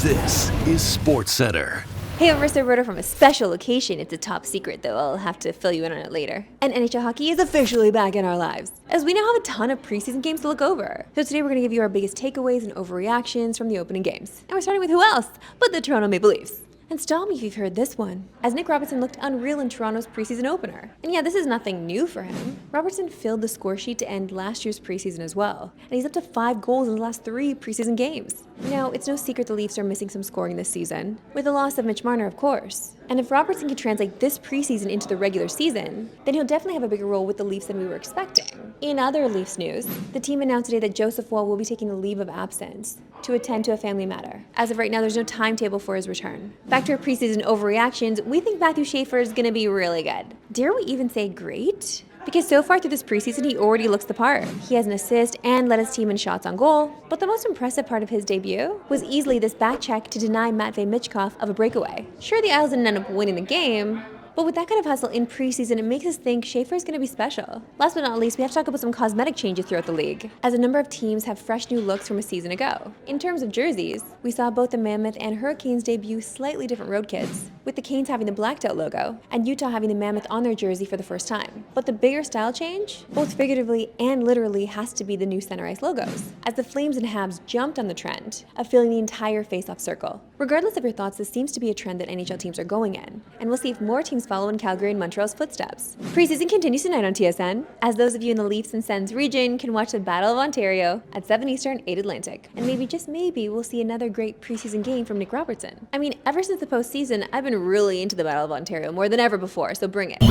This is Sportscentre. Hey, I'm Marissa Roeder from a special location. It's a top secret, though. I'll have to fill you in on it later. And NHL hockey is officially back in our lives, as we now have a ton of preseason games to look over. So today we're going to give you our biggest takeaways and overreactions from the opening games. And we're starting with who else but the Toronto Maple Leafs. And stop me if you've heard this one, as Nick Robertson looked unreal in Toronto's preseason opener. And yeah, this is nothing new for him. Robertson filled the score sheet to end last year's preseason as well, and he's up to 5 goals in the last 3 preseason games. Now, it's no secret the Leafs are missing some scoring this season, with the loss of Mitch Marner, of course. And if Robertson can translate this preseason into the regular season, then he'll definitely have a bigger role with the Leafs than we were expecting. In other Leafs news, the team announced today that Joseph Woll will be taking a leave of absence to attend to a family matter. As of right now, there's no timetable for his return. Back to our preseason overreactions, we think Matthew Schaefer is going to be really good. Dare we even say great? Because so far through this preseason, he already looks the part. He has an assist and led his team in shots on goal, but the most impressive part of his debut was easily this back check to deny Matvei Michkov of a breakaway. Sure, the Isles didn't end up winning the game, but with that kind of hustle in preseason, it makes us think Schaefer's going to be special. Last but not least, we have to talk about some cosmetic changes throughout the league, as a number of teams have fresh new looks from a season ago. In terms of jerseys, we saw both the Mammoth and Hurricanes debut slightly different road kits, with the Canes having the blacked out logo, and Utah having the Mammoth on their jersey for the first time. But the bigger style change, both figuratively and literally, has to be the new center ice logos, as the Flames and Habs jumped on the trend of filling the entire face-off circle. Regardless of your thoughts, this seems to be a trend that NHL teams are going in, and we'll see if more teams follow in Calgary and Montreal's footsteps. Preseason continues tonight on TSN, as those of you in the Leafs and Sens region can watch the Battle of Ontario at 7 Eastern, 8 Atlantic. And maybe, just maybe, we'll see another great preseason game from Nick Robertson. I mean, ever since the postseason, I've been really into the Battle of Ontario more than ever before, so bring it.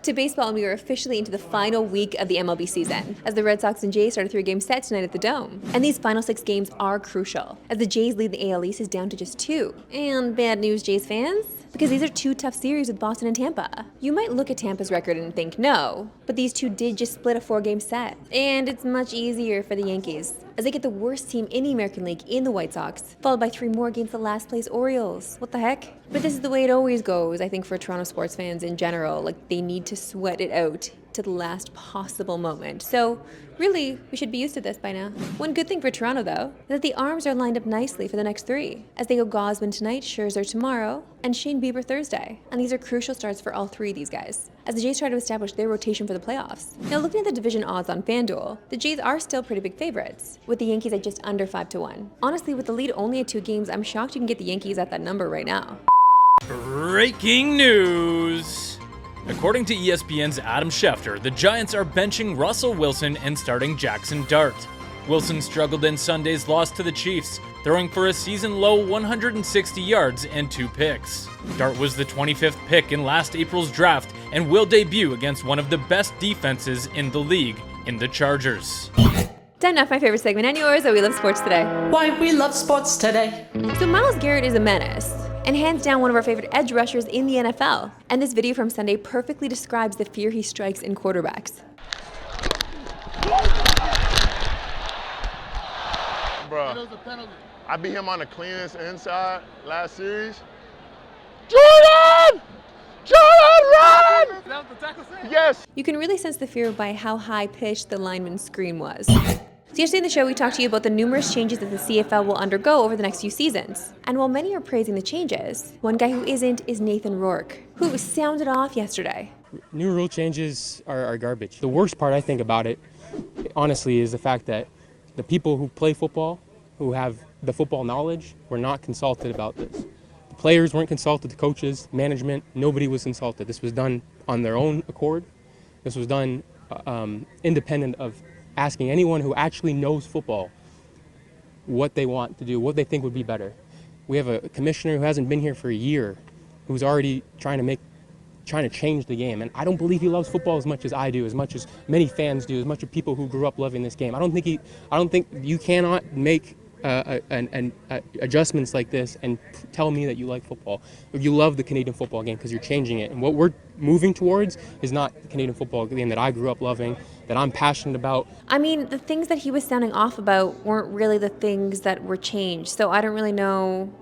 To baseball, and we are officially into the final week of the MLB season, as the Red Sox and Jays start a 3-game set tonight at the Dome. And these final 6 games are crucial, as the Jays lead the AL East is down to just 2. And bad news, Jays fans, because these are 2 tough series with Boston and Tampa. You might look at Tampa's record and think no, but these 2 did just split a 4-game set. And it's much easier for the Yankees, as they get the worst team in the American League in the White Sox, followed by 3 more against the last place Orioles. What the heck? But this is the way it always goes, I think, for Toronto sports fans in general. Like, they need to sweat it out to the last possible moment. So really, we should be used to this by now. One good thing for Toronto, though, is that the arms are lined up nicely for the next 3, as they go Gausman tonight, Scherzer tomorrow, and Shane Bieber Thursday. And these are crucial starts for all 3 of these guys, as the Jays try to establish their rotation for the playoffs. Now, looking at the division odds on FanDuel, the Jays are still pretty big favorites, with the Yankees at just under 5-1. Honestly, with the lead only at 2 games, I'm shocked you can get the Yankees at that number right now. Breaking news! According to ESPN's Adam Schefter, the Giants are benching Russell Wilson and starting Jaxson Dart. Wilson struggled in Sunday's loss to the Chiefs, throwing for a season-low 160 yards and 2 picks. Dart was the 25th pick in last April's draft and will debut against one of the best defenses in the league, in the Chargers. Time now for my favorite segment and yours, so we love sports today. Why we love sports today. So Myles Garrett is a menace, and hands down one of our favorite edge rushers in the NFL. And this video from Sunday perfectly describes the fear he strikes in quarterbacks. Bro, I beat him on the cleanest inside last series. Jordan! Jordan, run! Is that what the tackle said? Yes. You can really sense the fear by how high-pitched the lineman's scream was. So yesterday in the show, we talked to you about the numerous changes that the CFL will undergo over the next few seasons. And while many are praising the changes, one guy who isn't is Nathan Rourke, who sounded off yesterday. New rule changes are garbage. The worst part I think about it, honestly, is the fact that the people who play football, who have the football knowledge, were not consulted about this. The players weren't consulted, the coaches, management, nobody was consulted. This was done on their own accord. This was done independent of asking anyone who actually knows football what they want to do, what they think would be better. We have a commissioner who hasn't been here for a year, who's already trying to change the game. And I don't believe he loves football as much as I do, as much as many fans do, as much as people who grew up loving this game. I don't think you cannot make adjustments like this and tell me that you like football. You love the Canadian football game because you're changing it. And what we're moving towards is not the Canadian football game that I grew up loving, that I'm passionate about. I mean, the things that he was sounding off about weren't really the things that were changed. So I don't really know.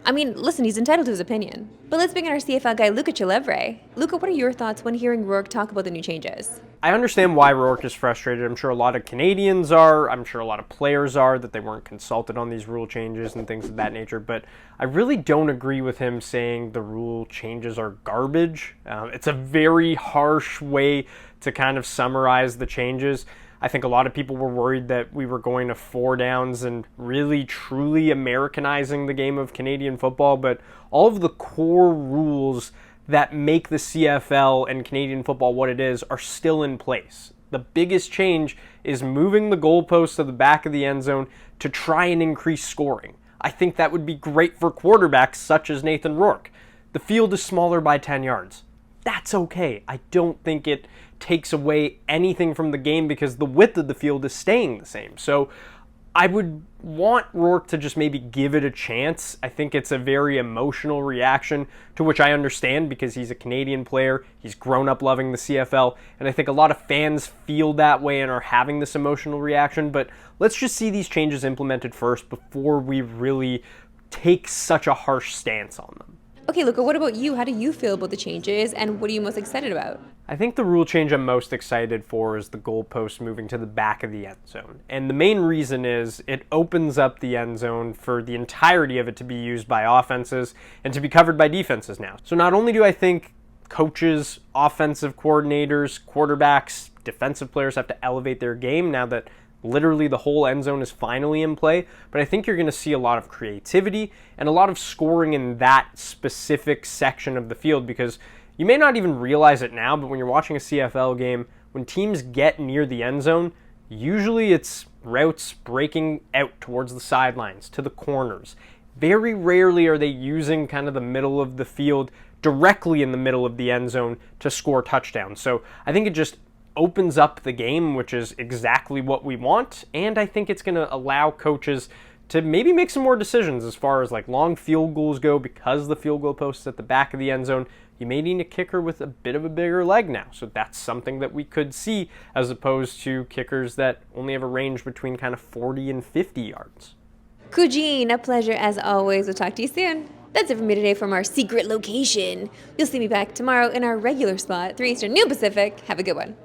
I mean, listen, he's entitled to his opinion. But let's bring in our CFL guy, Luca Celebre. Luca, what are your thoughts when hearing Rourke talk about the new changes? I understand why Rourke is frustrated. I'm sure a lot of Canadians are. I'm sure a lot of players are, that they weren't consulted on these rule changes and things of that nature. But I really don't agree with him saying the rule changes are garbage. It's a very harsh way to kind of summarize the changes. I think a lot of people were worried that we were going to 4 downs and really truly Americanizing the game of Canadian football, but all of the core rules that make the CFL and Canadian football what it is are still in place. The biggest change is moving the goalposts to the back of the end zone to try and increase scoring. I think that would be great for quarterbacks such as Nathan Rourke. The field is smaller by 10 yards. That's okay. I don't think it takes away anything from the game because the width of the field is staying the same. So I would want Rourke to just maybe give it a chance. I think it's a very emotional reaction, to which I understand because he's a Canadian player. He's grown up loving the CFL, and I think a lot of fans feel that way and are having this emotional reaction. But let's just see these changes implemented first before we really take such a harsh stance on them. Okay, Luca, what about you? How do you feel about the changes, and what are you most excited about? I think the rule change I'm most excited for is the goalpost moving to the back of the end zone. And the main reason is it opens up the end zone for the entirety of it to be used by offenses and to be covered by defenses now. So not only do I think coaches, offensive coordinators, quarterbacks, defensive players have to elevate their game now that literally the whole end zone is finally in play, but I think you're going to see a lot of creativity and a lot of scoring in that specific section of the field, because you may not even realize it now, but when you're watching a CFL game, when teams get near the end zone, usually it's routes breaking out towards the sidelines, to the corners. Very rarely are they using kind of the middle of the field directly in the middle of the end zone to score touchdowns. So I think it just opens up the game, which is exactly what we want, and I think it's going to allow coaches to maybe make some more decisions as far as like long field goals go, because the field goal post is at the back of the end zone. You may need a kicker with a bit of a bigger leg now, so that's something that we could see as opposed to kickers that only have a range between kind of 40 and 50 yards. Kujin, a pleasure as always. We'll talk to you soon. That's it for me today from our secret location. You'll see me back tomorrow in our regular spot, 3 Eastern, noon Pacific. Have a good one.